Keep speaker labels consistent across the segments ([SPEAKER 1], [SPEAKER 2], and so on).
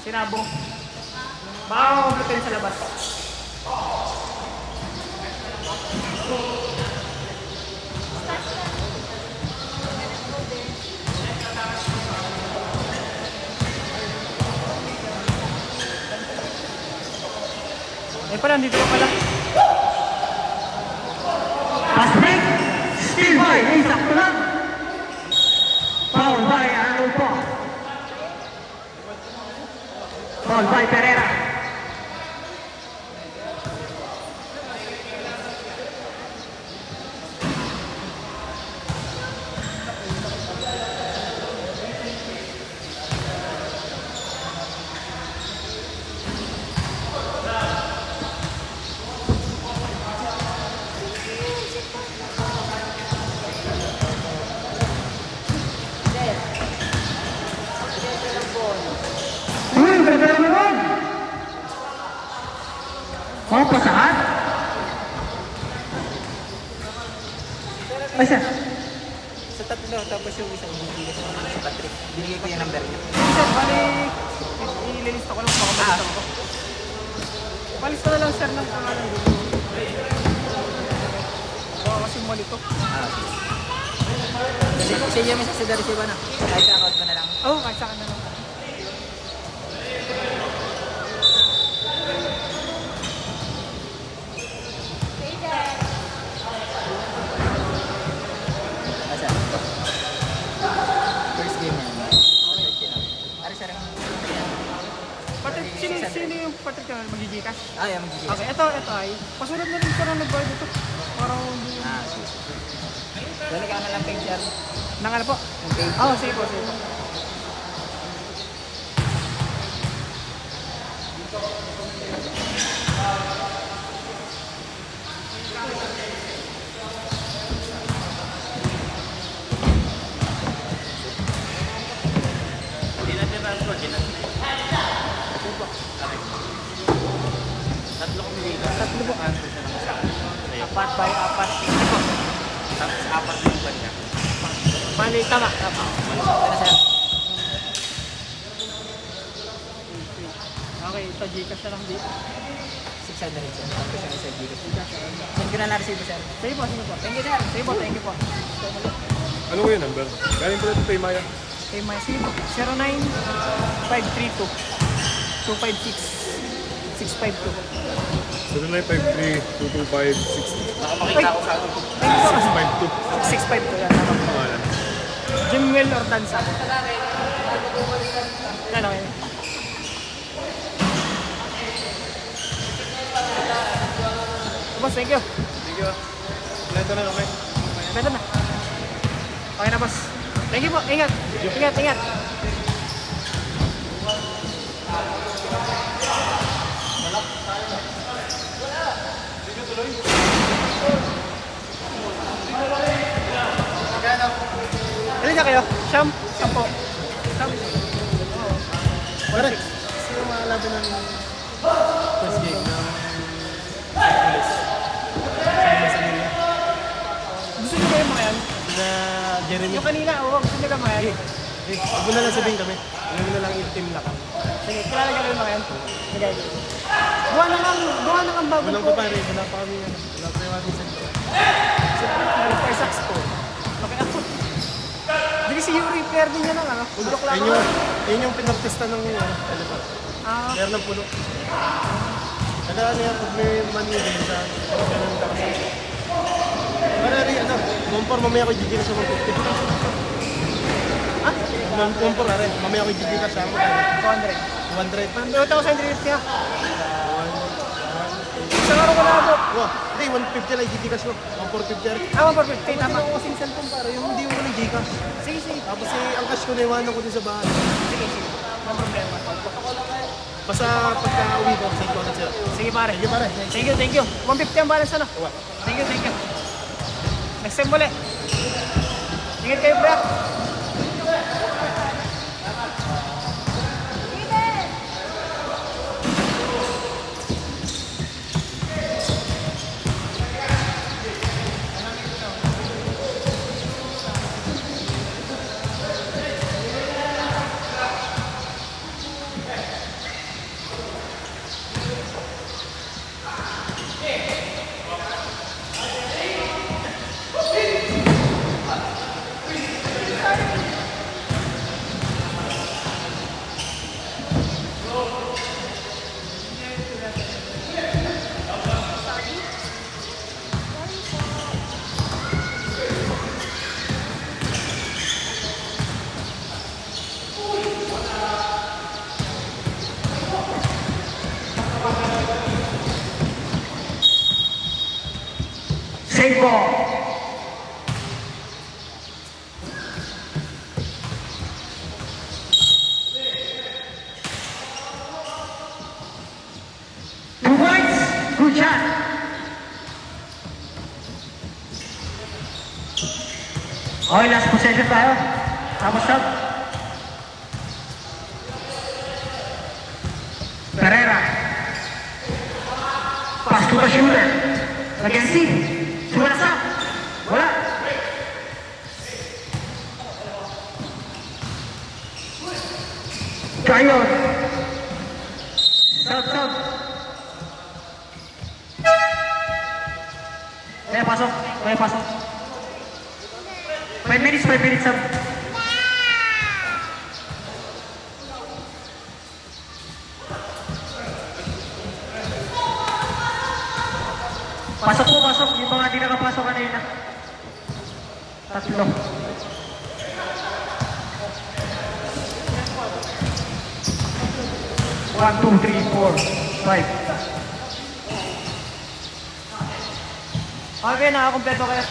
[SPEAKER 1] Sinabong. Baka makumpletin sa labas. Eh pala, dito ka pala.
[SPEAKER 2] Astig, still by Isaac Tulan. Foul by Arnold Paul. Foul by Pereira. Ganda naman. Oh, pasahan. Ay, sir.
[SPEAKER 3] Sa tatlo, tapos yung isang bibigay sa Patrick. Binigay ko yung number niya.
[SPEAKER 1] Sir, bali, ililista ko lang baka malita ko. Palista na lang sir ng pangalan dito. Baka kasi malito.
[SPEAKER 3] Kasi siya may sasadari ba na? Kahit sa account mo na lang.
[SPEAKER 1] Oo, kahit sa akin na lang.
[SPEAKER 3] Asa? First game na naman. Ano siya rin?
[SPEAKER 1] Patrick, sino yung Patrick na magigikas?
[SPEAKER 3] Ah, yung magiging.
[SPEAKER 1] Okay, ito ay, pasunod na rin sir ang nag-guard ito. Parang hindi yung...
[SPEAKER 3] Sige. Dali ka na lang page yan.
[SPEAKER 1] Nang ano po?
[SPEAKER 3] Yung page.
[SPEAKER 1] Oo, sige po, sige po.
[SPEAKER 4] Hindi natin transfer, ginas na yun. Tatlo kong liga.
[SPEAKER 1] Tatlo po.
[SPEAKER 4] Transfer siya ng isa. Sa'yo.
[SPEAKER 1] 4 by 4. Ito po.
[SPEAKER 4] Tapos apat yung iba niya.
[SPEAKER 1] Bali, tama. Tama.
[SPEAKER 3] Ano siya?
[SPEAKER 1] Okay, ito Gcash na lang dito.
[SPEAKER 3] 600 siya. Tapos yung isa Gcash. Send ko na na-receive sir.
[SPEAKER 1] Sige po, sige po.
[SPEAKER 3] Thank you sir.
[SPEAKER 1] Sige po, thank you po.
[SPEAKER 5] Ano ko yung number? Galing pala ito kay Maya.
[SPEAKER 1] Okay, may sige po. 09532 256 652.
[SPEAKER 5] 0953-225-60.
[SPEAKER 4] Nakamakita ako sa ano.
[SPEAKER 1] Thank you po.
[SPEAKER 5] 652.
[SPEAKER 1] 652 yan. Tama po.
[SPEAKER 5] Pangalan.
[SPEAKER 1] Jimwell Ordanza. Ano yun? Boss, thank you.
[SPEAKER 5] Thank you. Kompleto na, okay?
[SPEAKER 1] Beto na. Okay na, boss. Thank you po. Ingat. Ingat, ingat. Ilan niya kayo? Siyam? Sampo. Siyam?
[SPEAKER 5] Pare, sino maalabi ng first game ng Hercules?
[SPEAKER 1] Gusto niyo kayo mga yan?
[SPEAKER 5] Na Jeremy.
[SPEAKER 1] Yung kanina, oo. Gusto niyo kayo mga yan?
[SPEAKER 5] Huwag mo na lang sabihin kami. Huwag mo na lang yung team na kami.
[SPEAKER 1] Sige, kilala ka rin mga yan? Sige. Buwan na kang bagong
[SPEAKER 5] Walang
[SPEAKER 1] po.
[SPEAKER 5] pa pare, wala pa kami ano. Wala pa yung ating center.
[SPEAKER 1] May saks po. Okay ako. Hindi kasi yung repair din yan lang, ano? Joke lang ako.
[SPEAKER 5] Yun yung pinagtesta ng elephant.
[SPEAKER 1] Ah,
[SPEAKER 5] Meron ng puno. Kada ano yan, pag may money din sa ganun ka kasi. Para rin ano, kumpor mamaya ko gigil sa 150.
[SPEAKER 1] ha?
[SPEAKER 5] Kumpor na rin, mamaya ko gigil ka sa
[SPEAKER 1] 200.
[SPEAKER 5] 200.
[SPEAKER 1] Nandito ako sa Andrews niya. Isang araw ko na ako.
[SPEAKER 5] Wow, hindi, 150 lang gigigas ko. 1,450 rin.
[SPEAKER 1] Ah, 150. Tama.
[SPEAKER 5] Ako kasing cellphone pare, yung hindi mo ng gigas.
[SPEAKER 1] Sige, sige.
[SPEAKER 5] Tapos ang cash ko naiwanan ko din sa bahay.
[SPEAKER 1] Sige, sige. Walang problema.
[SPEAKER 5] Basta pagka uwi ko, send ko agad sila.
[SPEAKER 1] Sige, pare.
[SPEAKER 5] Sige pare.
[SPEAKER 1] Thank you, thank you. 150 ang balance, ano?
[SPEAKER 5] Uwa.
[SPEAKER 1] Thank you, thank you. Next time muli. Ingat kayo, pre.
[SPEAKER 2] Game ball. Two points. Good shot. Okay, last possession tayo. Tapos na. Pereira. Pass to the shooter. Against C. Sumas up. Wala. Kayon. Sub. Kaya pasok. 5 minutes sub. Pasok. Yung mga hindi nakapasok kanina. 3. 1, 2, 3, 4, 5.
[SPEAKER 1] Okay, nakakompleto kayo.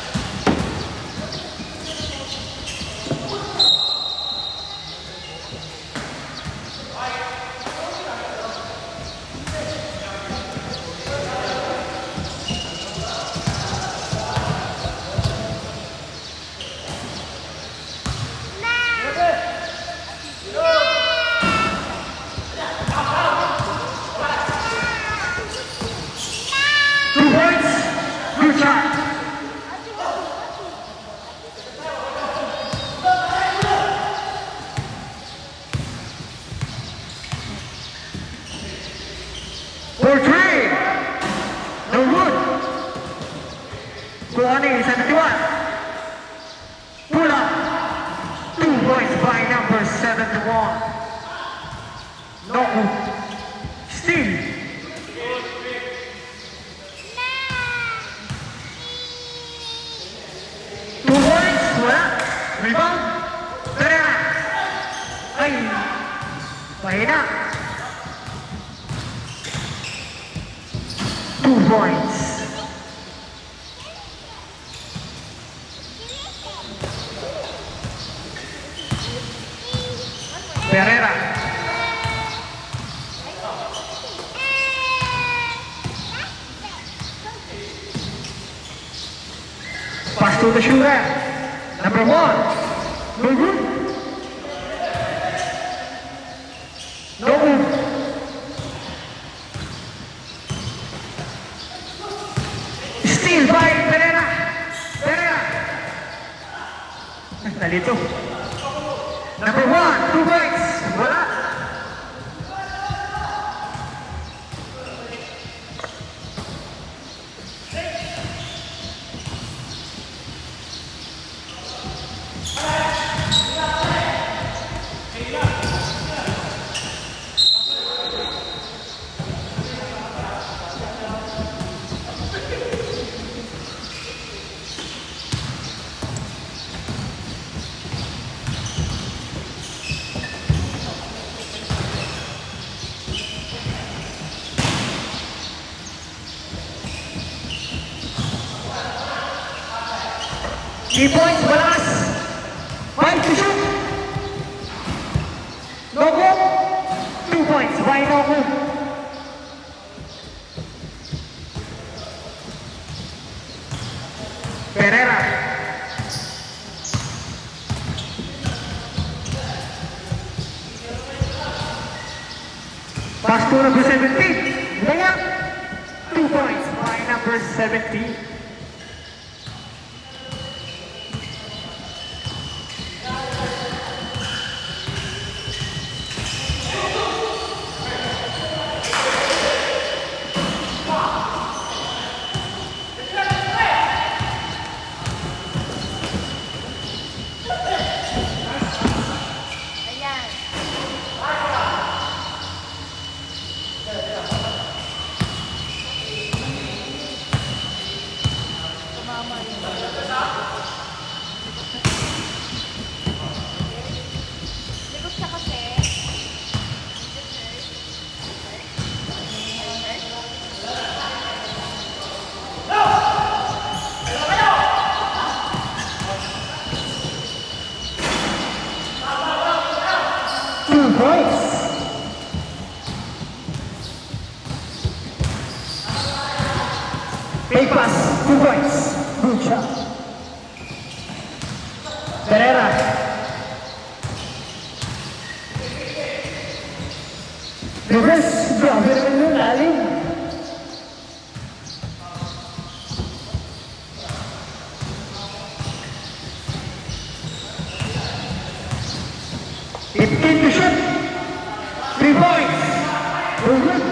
[SPEAKER 2] Two points. Good shot. For 3. No good. Kuhanin, 71. Pull up. 2 points by number 71. No good. Still. Wala. Rebound. Pereira. Ay. Mahina. 2 points. Pereira. Pass to the shooter. Number 1. No good. No good. Steal by Pereira. Nalito. Number 1. 2 points. Wala. Three points, balas. 5 to shoot. No good. 2 points. Why no good? Pereira. Pass to number 17. Layup. 2 points by number 17. Take pass, 2 points. Good shot. Pereira. Reverse, grabe naman yung lalim. To shoot. 3 points. Very good.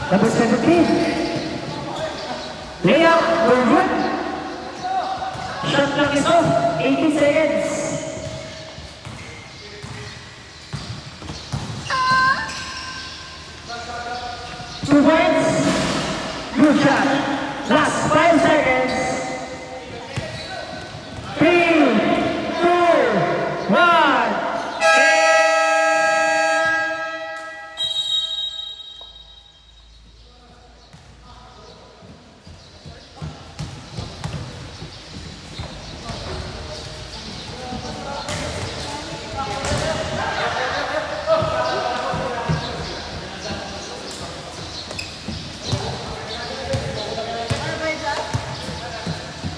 [SPEAKER 2] Number 17. Layup. Very good. Shot lang ito. 18 seconds. Two points. Good shot. Last 5 seconds. 3, 2, 1.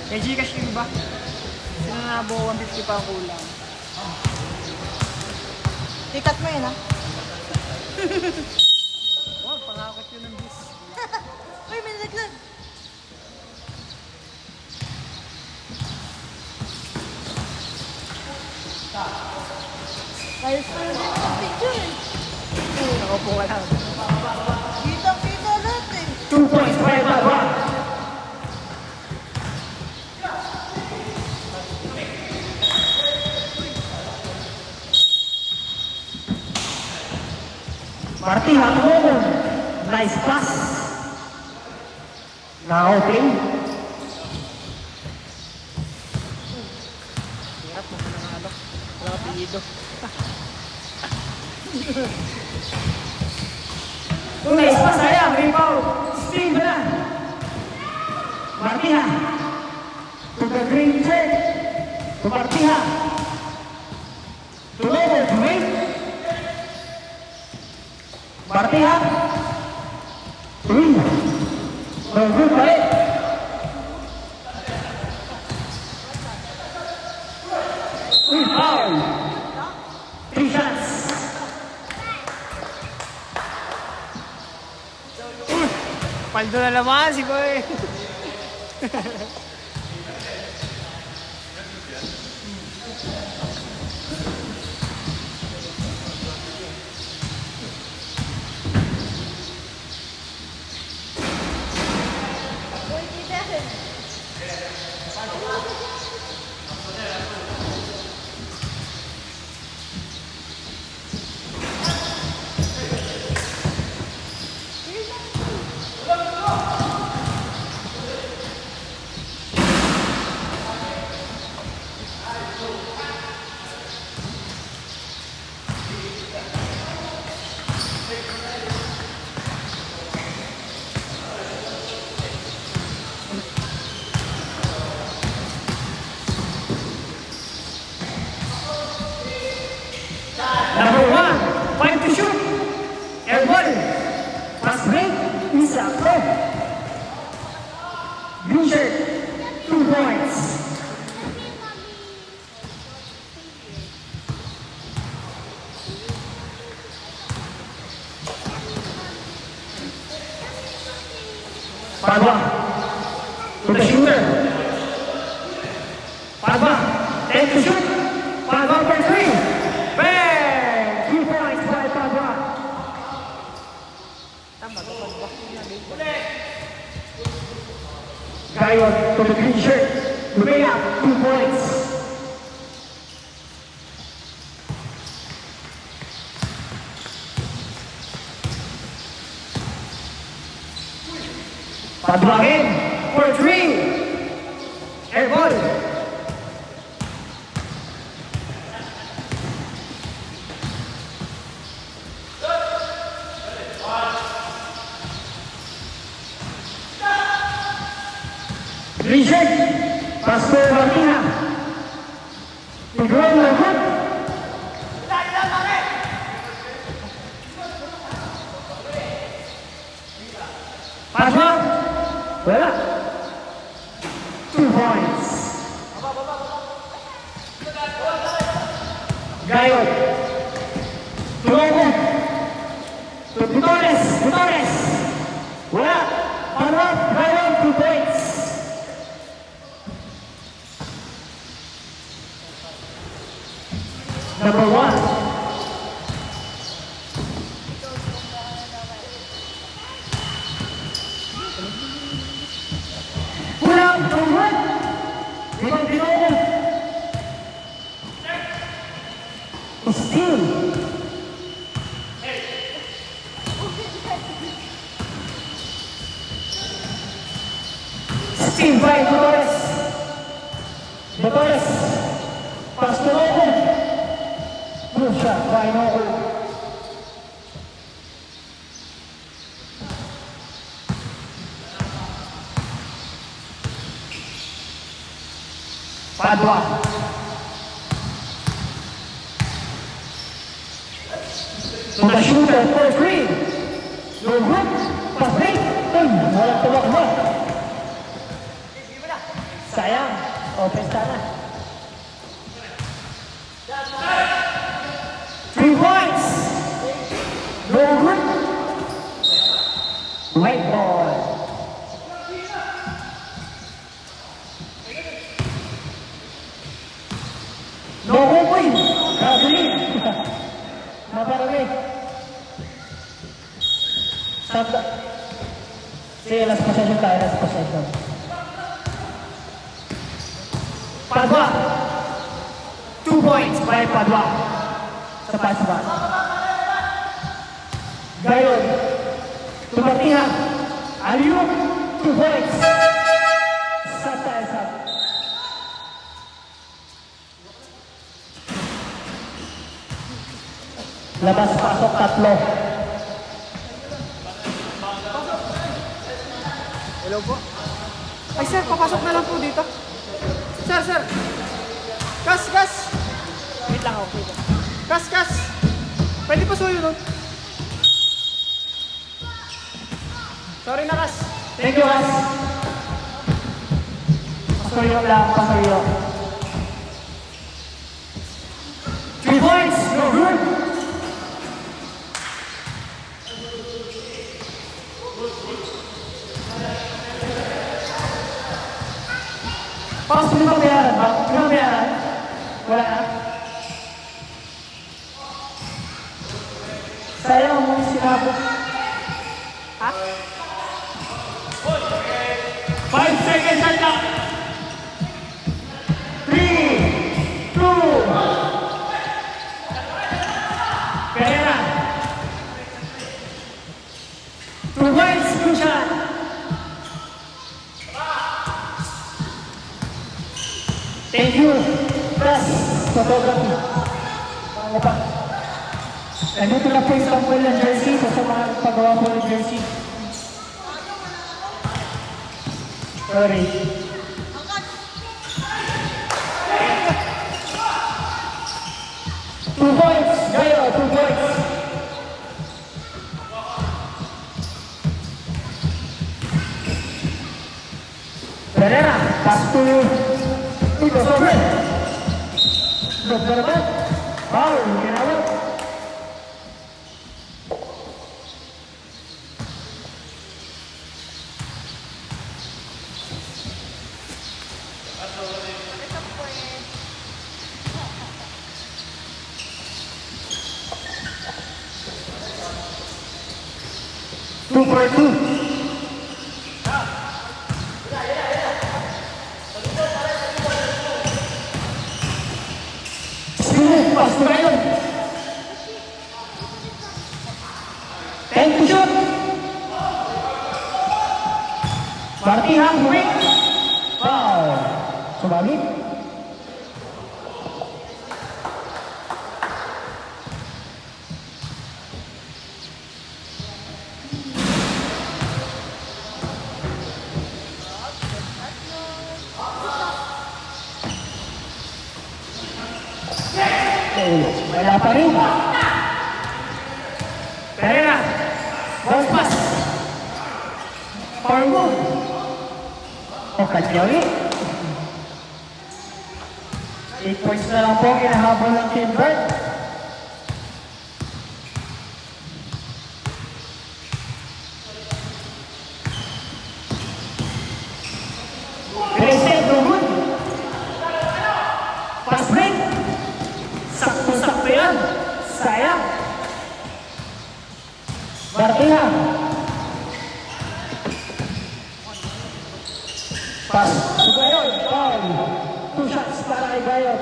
[SPEAKER 1] May Gcash yung iba. Sino na nabuo 150 pa ang kulang.
[SPEAKER 6] Ikat mo yun, ha?
[SPEAKER 1] Wow, pangakot yun ng bis.
[SPEAKER 6] Uy, may nalaglag. Ayos pa yun yung picture, eh.
[SPEAKER 1] Ako po wala.
[SPEAKER 6] Kita-kita lahat, eh.
[SPEAKER 2] 2 points by Bagua. Martina Tumomon. Nice pass. Now open.
[SPEAKER 1] Hirap mo na ng ano. Wala ka piido.
[SPEAKER 2] Nice pass sayang. Rebound. Steve na. Martina. To the green shirt. To Martina. Tumomon. To win. Martina. Very good, right? Foul. 3 shots.
[SPEAKER 1] Paldo na naman si Boy.
[SPEAKER 6] Uy, kita.
[SPEAKER 2] Number 1, point to shoot. Airball. Pass break. Isakto. Green shirt. 2 points. Padua. To the shooter. Padua. Take to shoot. Padua for 3. Bang! 2 points by Padua. Gayot to the green shirt. Lumea, 2 points. Padua again for 3. Airball. Green shirt. Pass to Martina. Tigron na good. Wala. 2 points. Gayon. Tulungan. Gutores. Gutores. Wala. Panwap. Gayon. 2 points. Number 1. Pulang. Tulungan. Binong. Steal. Steal by Gutores. Gutores. Pass to Noco. Good shot by Noco. Padua. To the shooter for three. No good. Pass break. Walang tumakbo. Sayang. Offense sana. 3 points. No good. White ball. No good. Gasoline. Naparami. Santa. Sige, last possession tayo, last possession. Padua. 2 points by Padua. Sa pass-pass. Gayon. Tumartihan. Aliuk. 2 points. Sat tayo, sat. Labas-pasok 3.
[SPEAKER 1] Hello po. Ay sir, papasok na lang po dito. Sir, sir. Kas, kas. Wait lang ako. Wait lang. Kas, kas. Pwede pa suyo nun. Sorry na, kas.
[SPEAKER 2] Thank you, Kas. Pasuyo lang, pasuyo. 3 points. No good. Pas, may babayaran ba? May babayaran? Wala na? Sayang mo yung sinabot.
[SPEAKER 1] Ha?
[SPEAKER 2] 5 seconds at lang. 3, 2. Pereira. 2 points, good shot. Thank you. Plus, photography. Ano pa? Nandito na po yung sample ng jersey sa mga paggawa po ng jersey. Sorry. 2 points. Gayo, 2 points. Pereira, pass to Tito Sobre. Dokter Bet. Foul, ginawat. Two for two. Smooth pass to Rayon. 10 to shoot. Martihan, break. Foul. Sumabit. Wala pa rin. Pereira. Bounce pass. Power move. O Kanyari. 8 points na lang po kinahabol ng Team Bird. Reset, Roman. Pass break. Sakto-sakto yan. Sayang. Martina. Pass. Gayon. Foul. 2 shots para kay Gayon.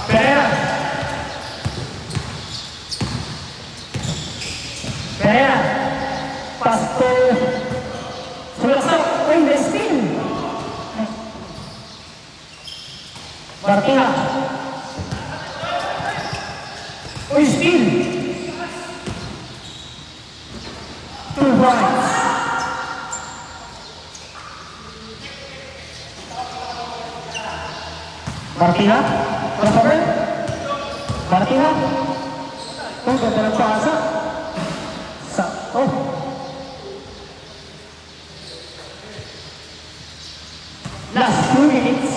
[SPEAKER 2] Pereira. Pereira. Pass to Sulasok. Uy, Destin. Martina. Uy, steal. 2 points. Martina. Crossover. Martina. Oh, ganda ng pasa. Oh. Last 2 minutes.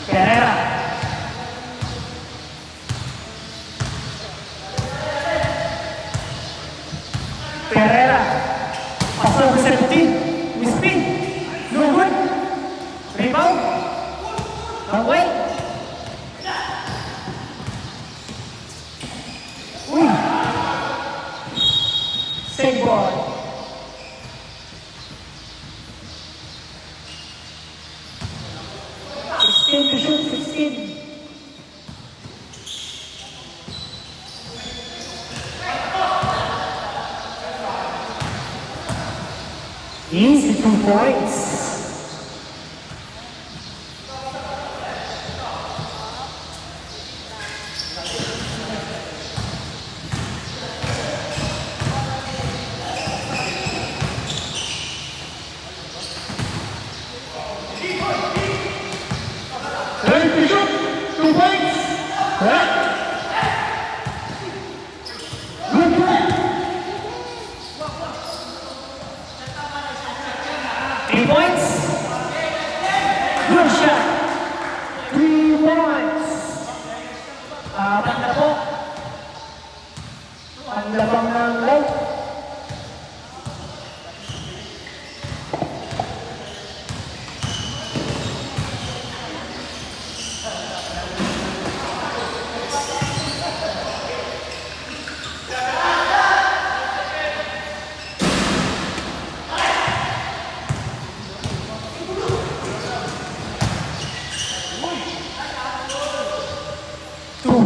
[SPEAKER 2] Pereira. Pereira. Pasok sa 17. Mispin. No good. Rebound. Away. Uy. Save ball. To shoot 16. Easy 2 points. Ready to shoot. 2 points. Right. Good play. 3 points. Good shot. 3 points. Apat na po. Ang labang ng left.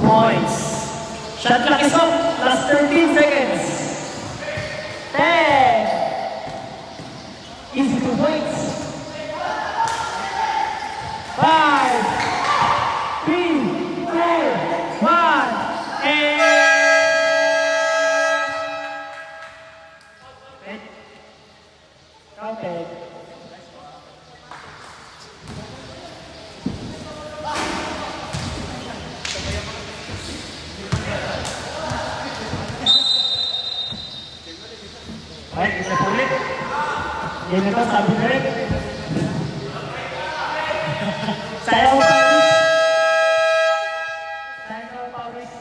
[SPEAKER 2] Points. Shot clock is up. Last 13 seconds. 10. Easy 2 points. 5, 3, 2, 1, and counted. Ay, kita ulit. Yan ito, sabi na rin. Sayaw pa ulit. Sayaw pa ulit.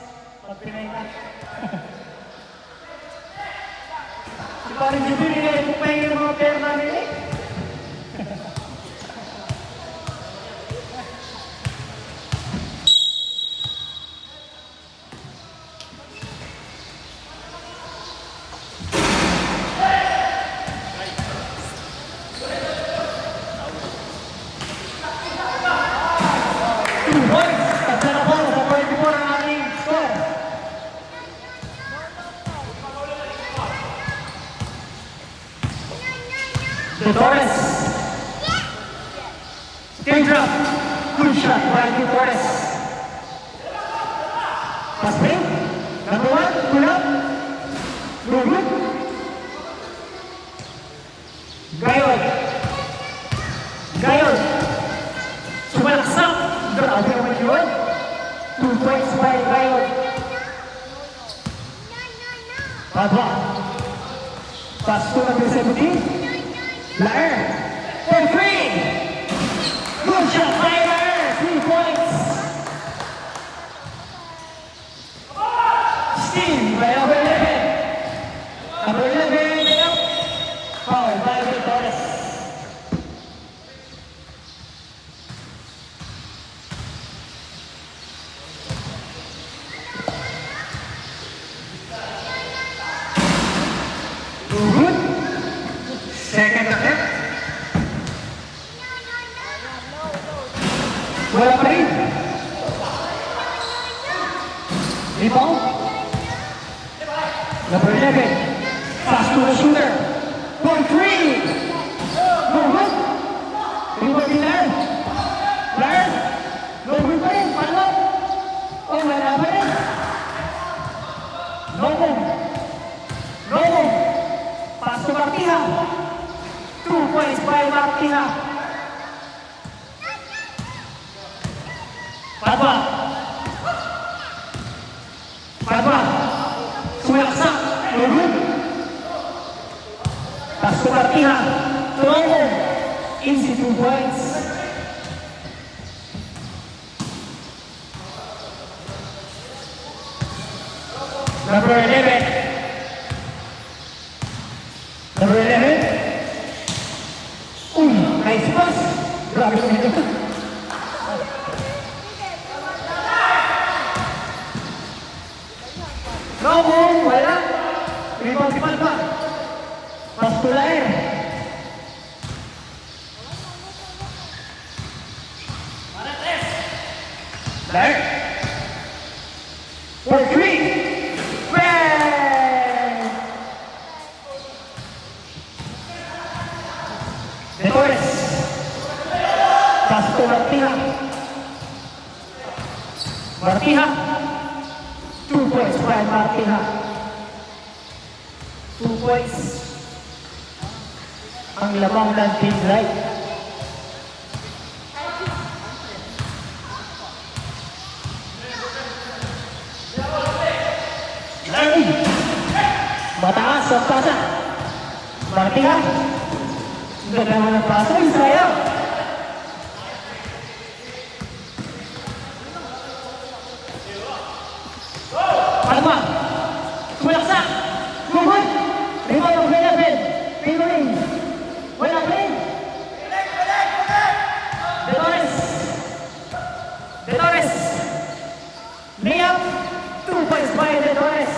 [SPEAKER 2] Pag pinay na. Si Paring Jubi, nilay mo pa yung mga pera namin eh. De Torres. Teardrop. Good shot. shot by De Torres. Pass break. Number 1, pull up. Good. Gayon. Sumalaksak. Grabe naman yun. 2 points by Gayon. Pablo. Pass to number 17. Laer. For 3. Good shot by Laer. 3 points. Steam by number 11. Number 11. Foul by De Torres. Good. Second attempt. Wala pa rin. Rebound. Number 11. Pass to the shooter. For 3. No good. Rebound din Laer. Laer. No good pa rin. Palo. Oh, wala pa rin. No move. Pass to Martiha. 2 points by Martiha. Padua. Sumalaksak. Good. Pass to Martiha. Tumango. Easy 2 points. Number 11. Nice pass. Grabe naman ito. No move. Wala. Rebound si Palma. Pass to Laer. Laer. For 3. De Torres. Pass to Martiha. 2 points by Martiha. 2 points. Ang lamang ng Team Light. Mataas ang pasa. Martiha. Ganda naman ang pasa. Sayang. Palma. Sumalaksak. Gugod. Rebound of 11. Pinuling. Wala pa rin. De Torres. Layup. 2 points by De Torres.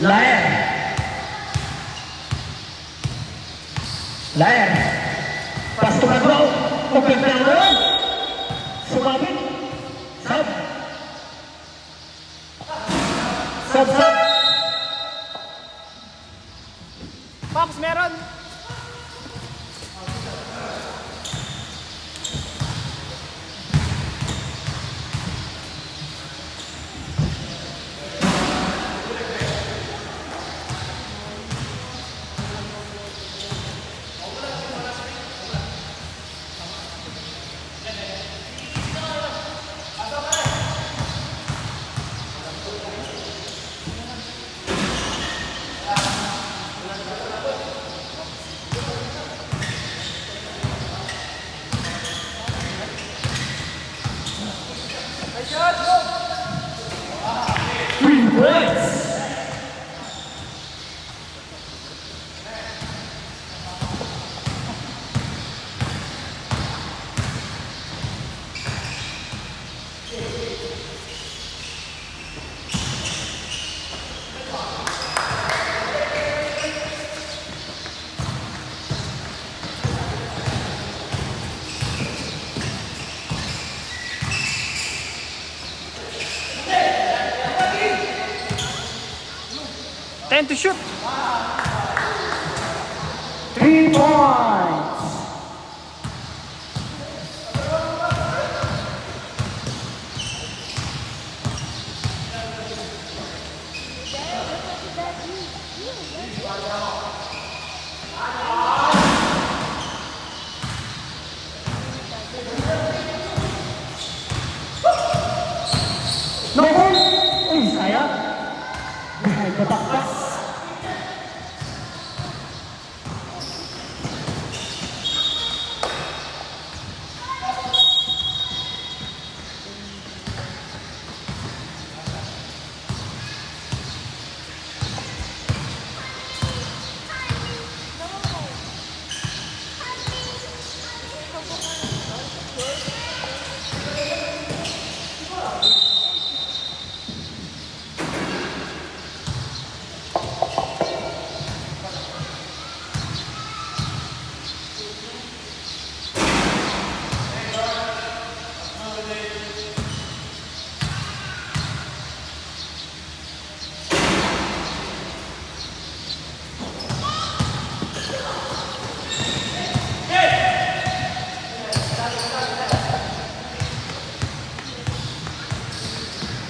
[SPEAKER 2] Laer. Laer. Pass to Magro. Open down the road. Sumabit. Sub. Sub.
[SPEAKER 1] Pops, meron.
[SPEAKER 2] Three points.
[SPEAKER 1] Ten to shoot.
[SPEAKER 2] 3 points. No goal. Uy, sayang. Behind the back pass.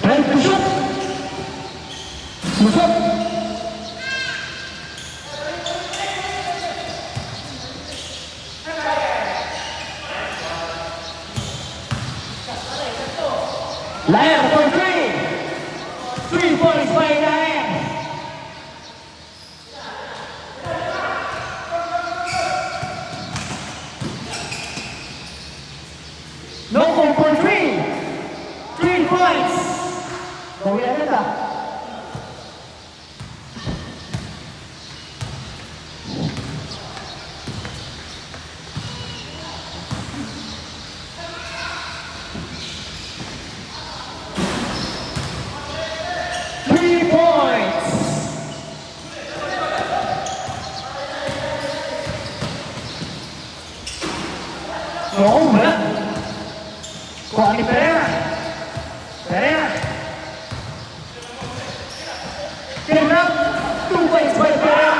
[SPEAKER 2] Ready to shoot. Masuk. Laer for 3. 3 points by Laer. No goal for 3. 3 points. Bawi agad ah. Three points. Oo, wala. Kuha ni Pereira. Pereira. Clean up. 2 points by Pereira.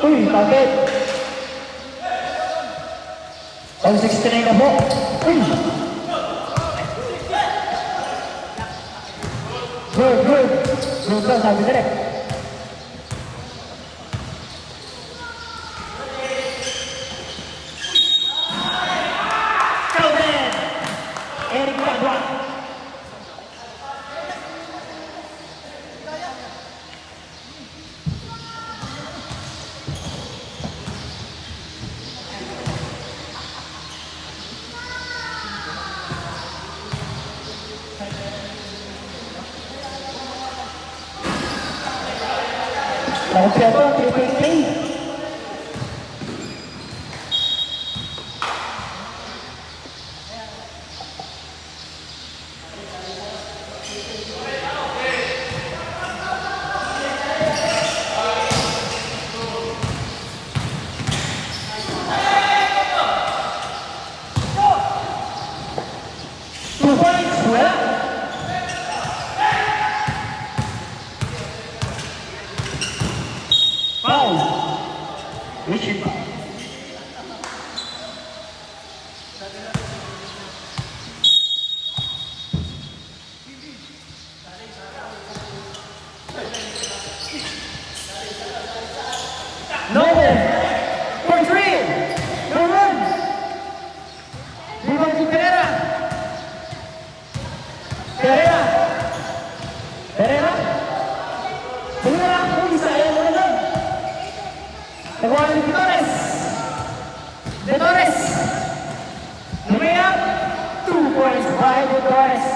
[SPEAKER 2] Uy, bakit? All 69 na po. Uy! Good, good. Good daw, sabi direct. Calvin! Eric Pagwa. Lampiyado, triple K. Two points, wala. Foul. Richie foul. Noble for three. No run. Rebound to Pereira. Pereira. Pereira. Pereira. Kung isa ay mo na. Nakuha ni De Torres. De Torres. Lumaya. 2 points by De Torres.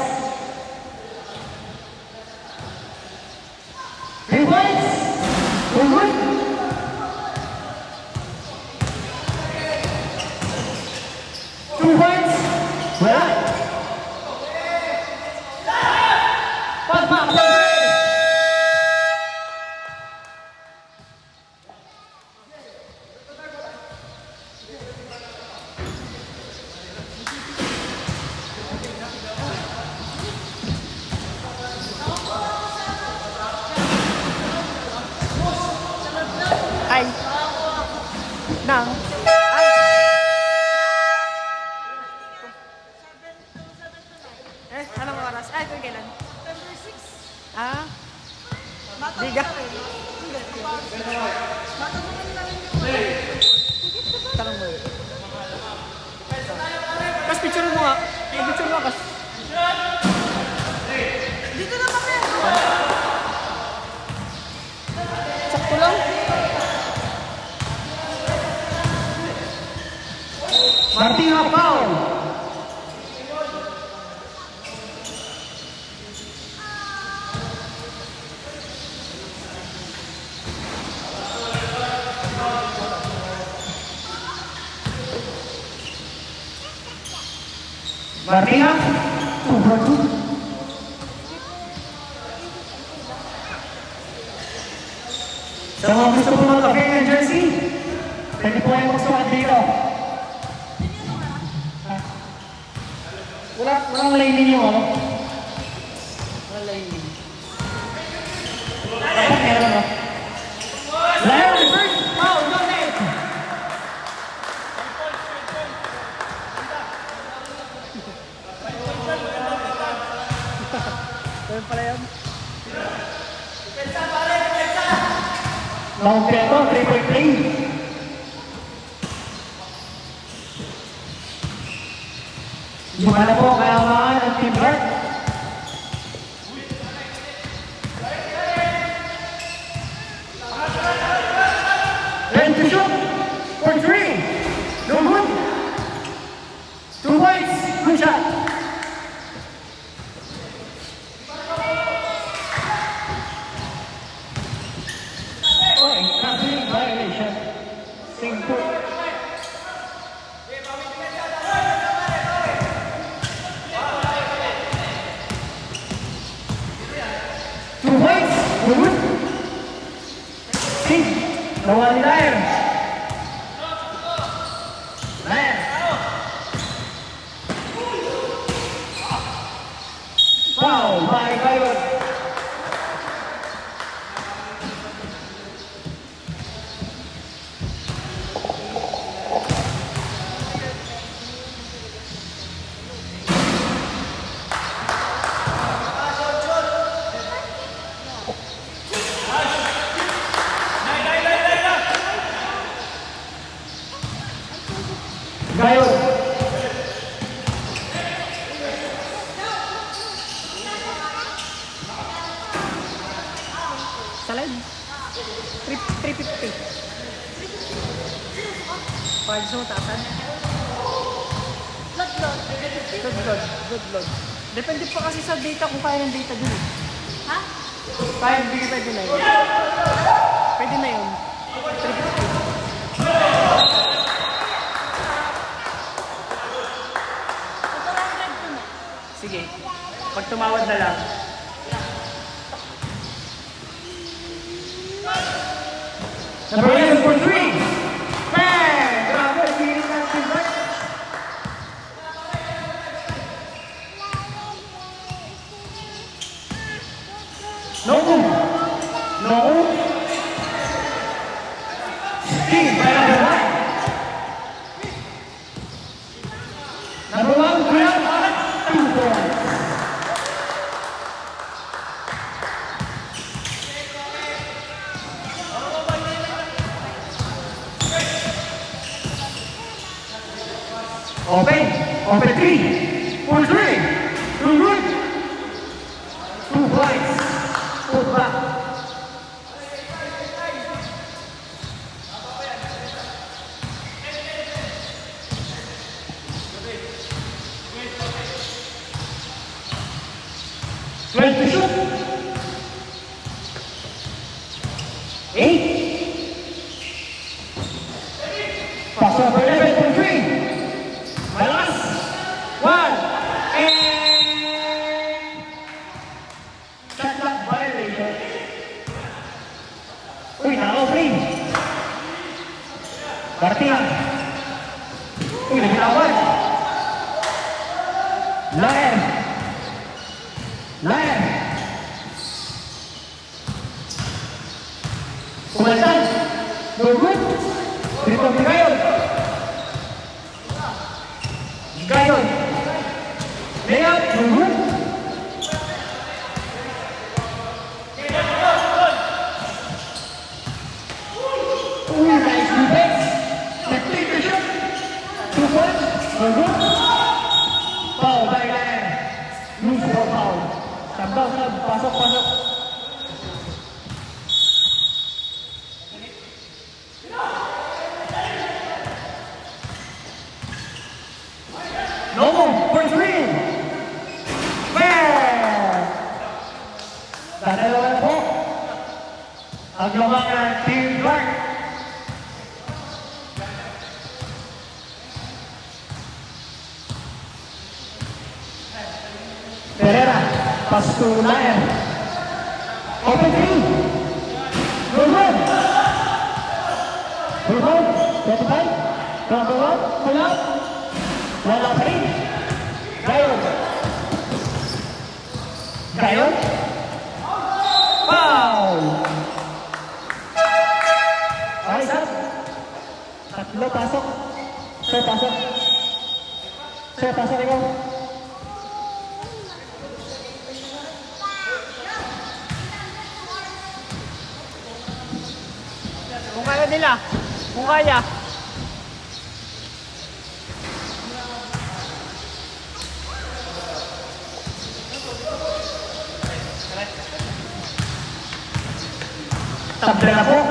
[SPEAKER 2] 3 points. Good. 2 points. Wala. Pagma.
[SPEAKER 1] Ay. Nang. Ay. Anong oras? Ay, ito kailan?
[SPEAKER 6] September 6.
[SPEAKER 1] Ah,
[SPEAKER 6] Matanong
[SPEAKER 1] Liga.
[SPEAKER 6] na rin. Matanungan na rin yung
[SPEAKER 1] tanong mo yun. Kas, picture mo nga. Picture mo, Kas.
[SPEAKER 6] Dito na kami.
[SPEAKER 1] Sakto lang.
[SPEAKER 2] Martina foul. Martina, 2-2. Sa mga gusto po mag-upgrade ng jersey, pwede po kayo magsukat dito. Walang lining yung ano? Walang lining. Dapat meron no? Lion reverse! Foul! No net!
[SPEAKER 1] Ganun pala yun.
[SPEAKER 2] Lampiyado, triple play. Gimana po kailangan ng teamwork? Ready to shoot for 3. No good. 2 points. Good shot. Okay, nothing violation. Sing put. Two points. Good. Sing. Nawa ni Lion. Lion. Foul by Lion.
[SPEAKER 1] 350. Pag gusto mo taasan? Good load. Depende pa kasi sa data kung kaya ng data dun eh.
[SPEAKER 6] Ha?
[SPEAKER 1] Kaya, pwede na yun. Pwede na yun. 350. Sige. Pag tumawad na lang.
[SPEAKER 2] Number 11 for 3. Bang! Grabe, feeling ng feedback. No move. No move. Steve by number 1. Number 1, grab 2 points. Open 3, for 3, through good, 2 points, put back. Twelve to shoot. 8. Pass over 11 for 3. Malakas. 1. And shot clock violation. Uy, naka-free. Garcia. Uy, nagkinawan. Laer. Kumalsan. No good. Dito Gayon. Layup. No good. Uy, nice defense. Take the shot. 2 points. No good. Foul by Laer. Loose for foul. Sabdaw, pasok. No move for 3. Bang! Dadalawa na po. Ang lumang ng Team Clark. Pereira, pass to Laer. Open 3. Good run. 25. Number 1, pull up. Wala pa rin. Gayon. Foul! Ayos ha? Tatlo, pasok. Sir, pasok ikaw.
[SPEAKER 1] Kung kaya nila. Kung kaya.
[SPEAKER 2] Tabla na po.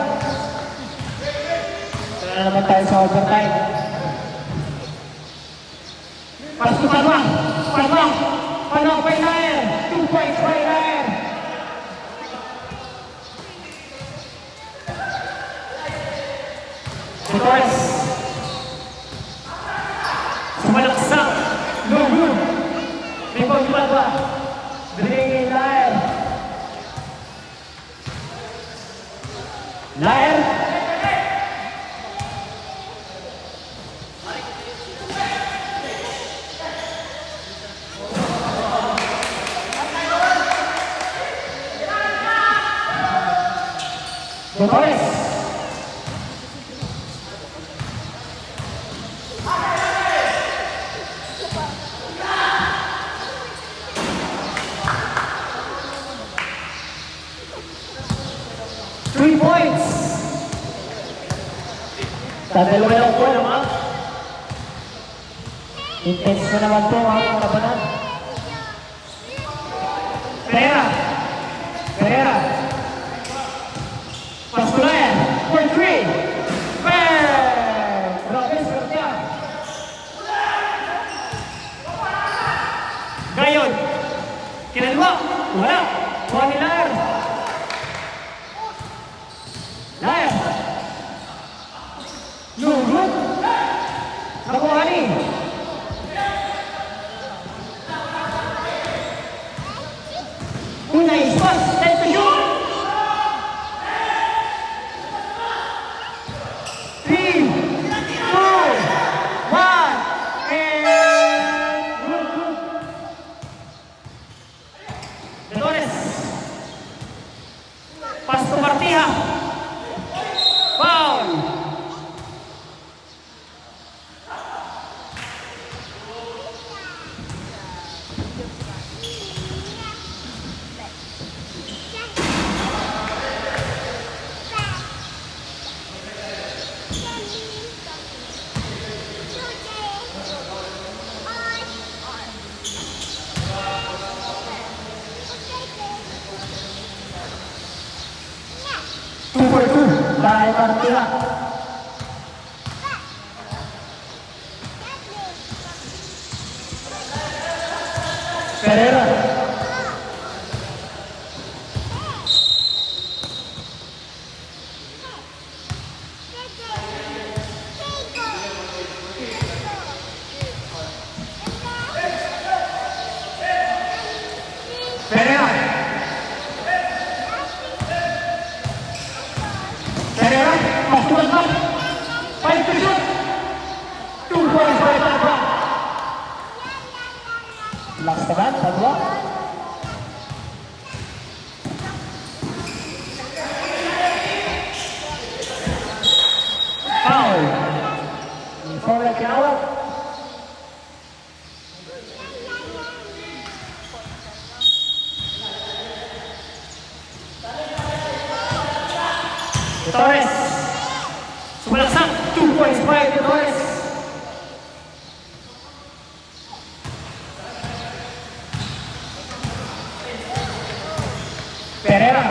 [SPEAKER 2] Ito na naman tayo sa overtime. Pass to Panwang. Panwang by Laer. 2 points by Laer. Torres. Sumalaksak. No good. Rebound pala ba? Bringing Laer. Laer. Torres. Three points. Tatalo na lang po naman. Intense na naman po ang mga labanan. Pereira. Pass Martiha. Foul. Two for two by Martiha. Pereira. Pereira. Pereira, pas to the top. 5 to shoot. 2 points by Tagwa. Last naman, Tagwa. Foul. Foul na kinawag. Torres. Sumalaksak. 2 points by Torres. Pereira.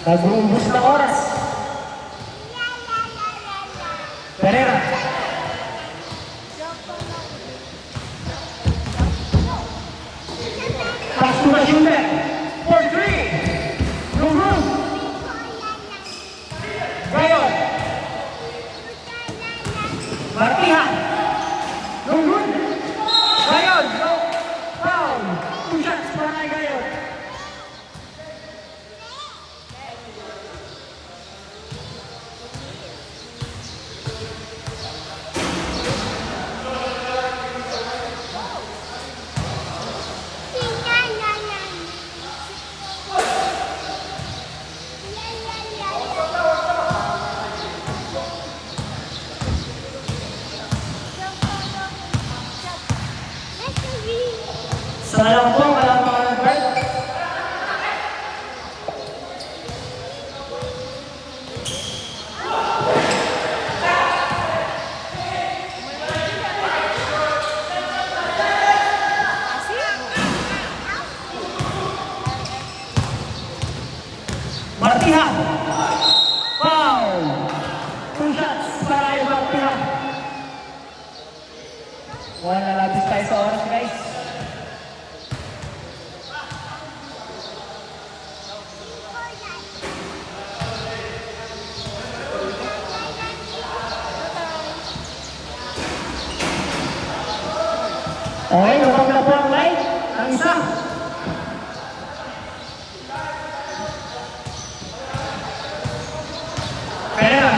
[SPEAKER 2] Nag-uumbos ng oras. Pereira. Pass to the shooter. For 3. No room. Gayon. Martiha. No good. Gayon. No. Foul. 2 shots para kay Gayon. Salam po, wala pa ka nag-guard. Martiha. Foul. 2 shots para kay Martiha. Wala labis tayo sa oras, guys. Okay, huwag na po ang light. Ang isa. Pereira.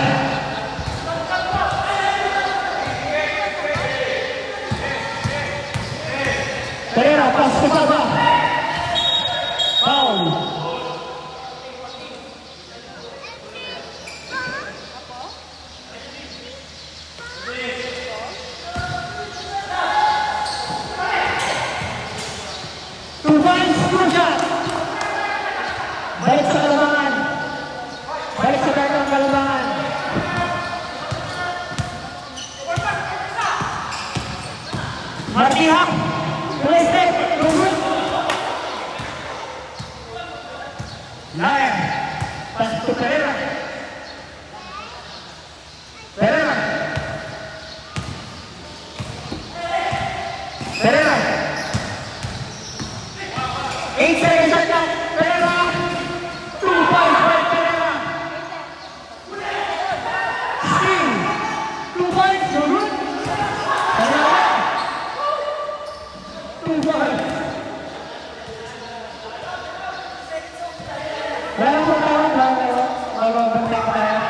[SPEAKER 2] Pereira, pass to Tagwa. Foul. Balik sa kalambangan. Balik sa darkang kalambangan. Martiha. Play step. Liar. Pass to Pereira. Pereira. Pereira. 8 seconds shot clock. Pereira. 2 points by Pereira. Steal. 2 points. No good. Pereira. 2 points. Wala pong tawag lang kayo. Magbabantay ko tayo.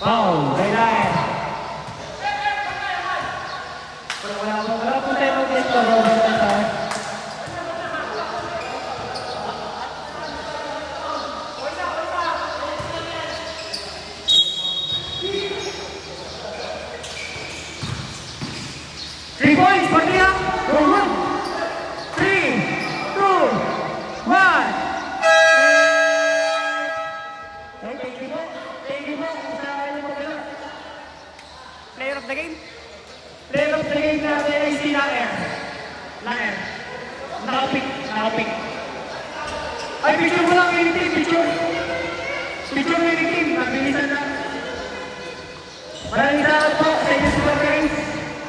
[SPEAKER 2] Foul. Kailangan. Wala pong tayo mag-guest. Magbabantay tayo. 3 points, Bardia. Go good. 3, 2, 1. Thank you po. Thank you po sa inyong pagdala.
[SPEAKER 1] Player of the game.
[SPEAKER 2] Player of the game natin ay si Laer. Laer. Nakapik. Nakapik. Ay, picture mo lang, winning team. Picture. Picture winning team. Nabilisan na. Maraming salamat po sa inyo super guys.